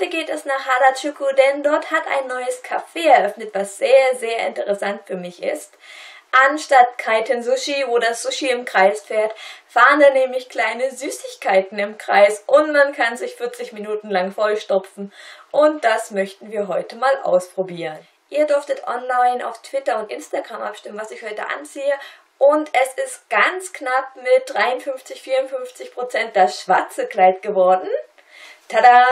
Heute geht es nach Harajuku, denn dort hat ein neues Café eröffnet, was sehr, sehr interessant für mich ist. Anstatt Kaiten Sushi, wo das Sushi im Kreis fährt, fahren da nämlich kleine Süßigkeiten im Kreis und man kann sich 40 Minuten lang vollstopfen. Und das möchten wir heute mal ausprobieren. Ihr durftet online auf Twitter und Instagram abstimmen, was ich heute anziehe. Und es ist ganz knapp mit 53–54% das schwarze Kleid geworden. Tada!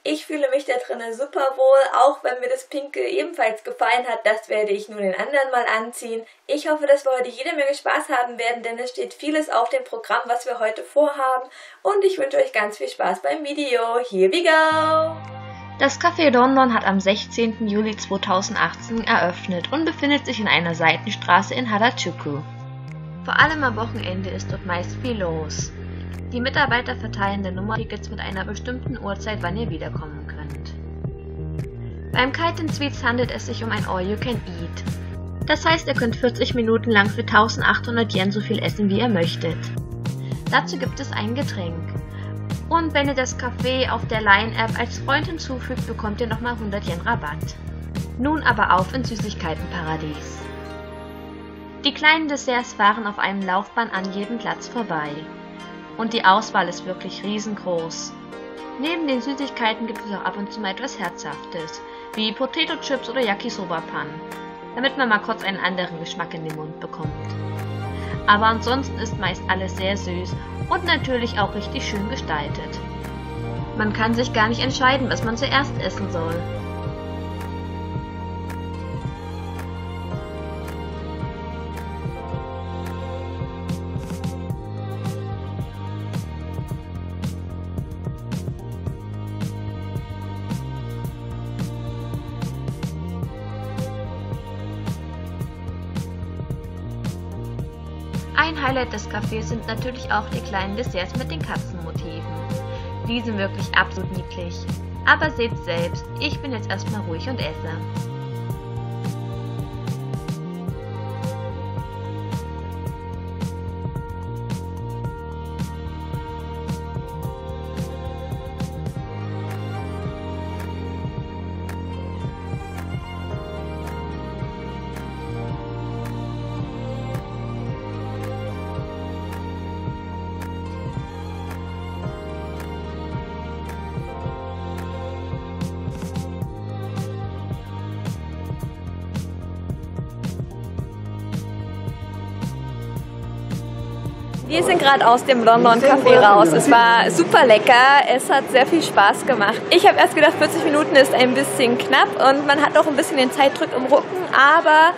Ich fühle mich da drinnen super wohl, auch wenn mir das Pinke ebenfalls gefallen hat. Das werde ich nun den anderen mal anziehen. Ich hoffe, dass wir heute jede Menge Spaß haben werden, denn es steht vieles auf dem Programm, was wir heute vorhaben. Und ich wünsche euch ganz viel Spaß beim Video. Here we go! Das Café London hat am 16. Juli 2018 eröffnet und befindet sich in einer Seitenstraße in Harajuku. Vor allem am Wochenende ist dort meist viel los. Die Mitarbeiter verteilen dann Nummertickets mit einer bestimmten Uhrzeit, wann ihr wiederkommen könnt. Beim Kaiten Suites handelt es sich um ein All-You-Can-Eat. Das heißt, ihr könnt 40 Minuten lang für 1800 Yen so viel essen, wie ihr möchtet. Dazu gibt es ein Getränk. Und wenn ihr das Café auf der Line-App als Freund hinzufügt, bekommt ihr nochmal 100 Yen Rabatt. Nun aber auf ins Süßigkeitenparadies. Die kleinen Desserts fahren auf einem Laufband an jedem Platz vorbei. Und die Auswahl ist wirklich riesengroß. Neben den Süßigkeiten gibt es auch ab und zu mal etwas Herzhaftes, wie Potato Chips oder Yakisoba-Pan, damit man mal kurz einen anderen Geschmack in den Mund bekommt. Aber ansonsten ist meist alles sehr süß und natürlich auch richtig schön gestaltet. Man kann sich gar nicht entscheiden, was man zuerst essen soll. Ein Highlight des Cafés sind natürlich auch die kleinen Desserts mit den Katzenmotiven. Die sind wirklich absolut niedlich. Aber seht selbst, ich bin jetzt erstmal ruhig und esse. Wir sind gerade aus dem London Café raus. Es war super lecker, es hat sehr viel Spaß gemacht. Ich habe erst gedacht, 40 Minuten ist ein bisschen knapp und man hat auch ein bisschen den Zeitdruck im Rücken, aber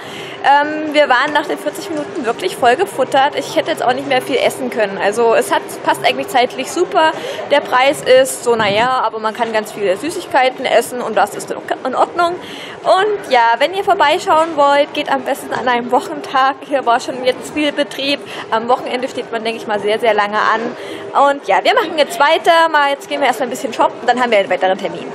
wir waren nach den 40 Minuten wirklich voll gefuttert. Ich hätte jetzt auch nicht mehr viel essen können. Also passt eigentlich zeitlich super. Der Preis ist so, naja, aber man kann ganz viele Süßigkeiten essen und das ist in Ordnung. Und ja, wenn ihr vorbeischauen wollt, geht am besten an einem Wochentag. Hier war schon jetzt viel Betrieb. Am Wochenende steht man, denke ich mal, sehr, sehr lange an. Und ja, wir machen jetzt weiter. Jetzt gehen wir erstmal ein bisschen shoppen, dann haben wir einen weiteren Termin.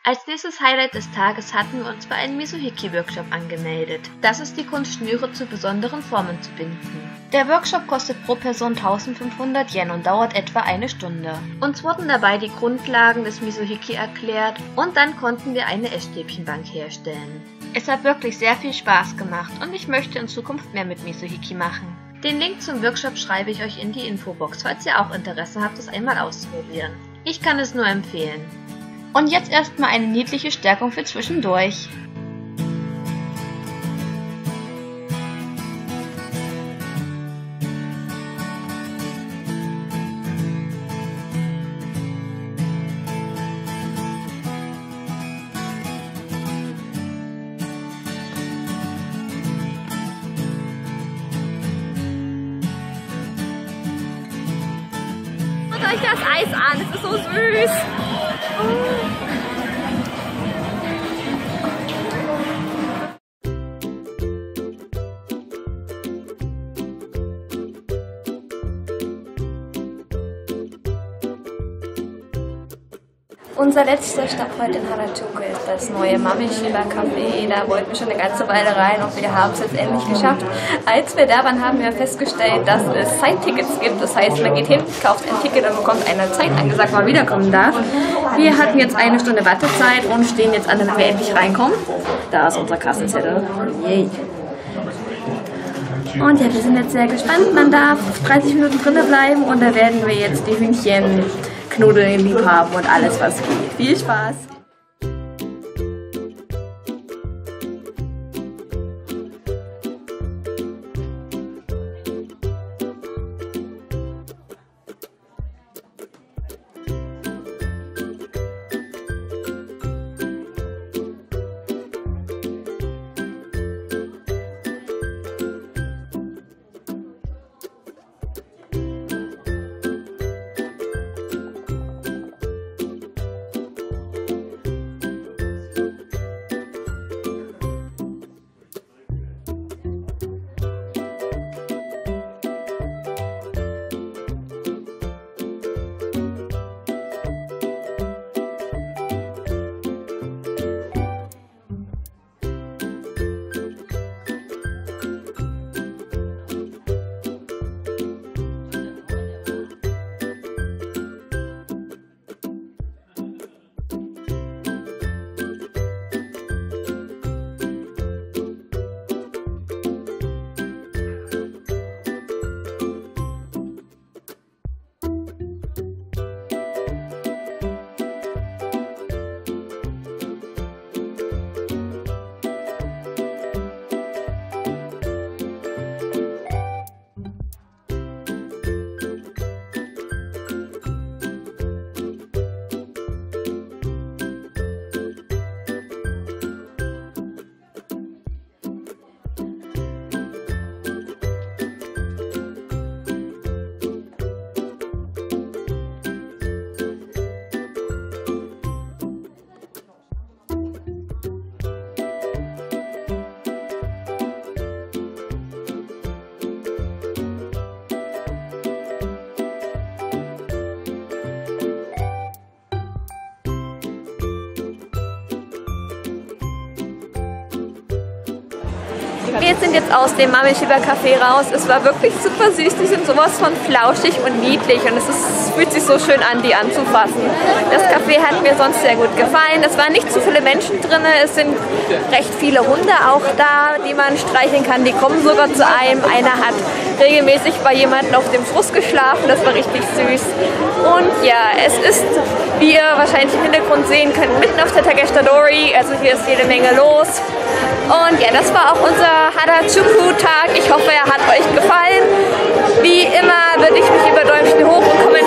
Als nächstes Highlight des Tages hatten wir uns bei einem Mizuhiki-Workshop angemeldet. Das ist die Kunst, Schnüre zu besonderen Formen zu binden. Der Workshop kostet pro Person 1500 Yen und dauert etwa eine Stunde. Uns wurden dabei die Grundlagen des Mizuhiki erklärt und dann konnten wir eine Essstäbchenbank herstellen. Es hat wirklich sehr viel Spaß gemacht und ich möchte in Zukunft mehr mit Mizuhiki machen. Den Link zum Workshop schreibe ich euch in die Infobox, falls ihr auch Interesse habt, es einmal auszuprobieren. Ich kann es nur empfehlen. Und jetzt erstmal eine niedliche Stärkung für zwischendurch. Schaut euch das Eis an, es ist so süß. Unser letzter Stopp heute in Harajuku ist das neue Mamishiba Café. Da wollten wir schon eine ganze Weile rein und wir haben es jetzt endlich geschafft. Als wir da waren, haben wir festgestellt, dass es Zeittickets gibt. Das heißt, man geht hin, kauft ein Ticket und bekommt eine Zeit angesagt, wann man wiederkommen darf. Wir hatten jetzt eine Stunde Wartezeit und stehen jetzt an, damit wir endlich reinkommen. Da ist unser Kassenzettel. Yay. Und ja, wir sind jetzt sehr gespannt. Man darf 30 Minuten drinnen bleiben und da werden wir jetzt die Hühnchen Knuddeln lieb haben und alles, was geht. Viel Spaß! Wir sind jetzt aus dem Mamishiba Café raus. Es war wirklich super süß. Die sind sowas von flauschig und niedlich und es fühlt sich so schön an, die anzufassen. Das Café hat mir sonst sehr gut gefallen. Es waren nicht zu viele Menschen drin. Es sind recht viele Hunde auch da, die man streicheln kann. Die kommen sogar zu einem. Einer hat regelmäßig bei jemandem auf dem Fuß geschlafen. Das war richtig süß. Und ja, es ist, wie ihr wahrscheinlich im Hintergrund sehen könnt, mitten auf der Takeshita-dori. Also hier ist jede Menge los. Und ja, das war auch unser Harajuku-Tag. Ich hoffe, er hat euch gefallen. Wie immer würde ich mich über Däumchen hoch und Kommentare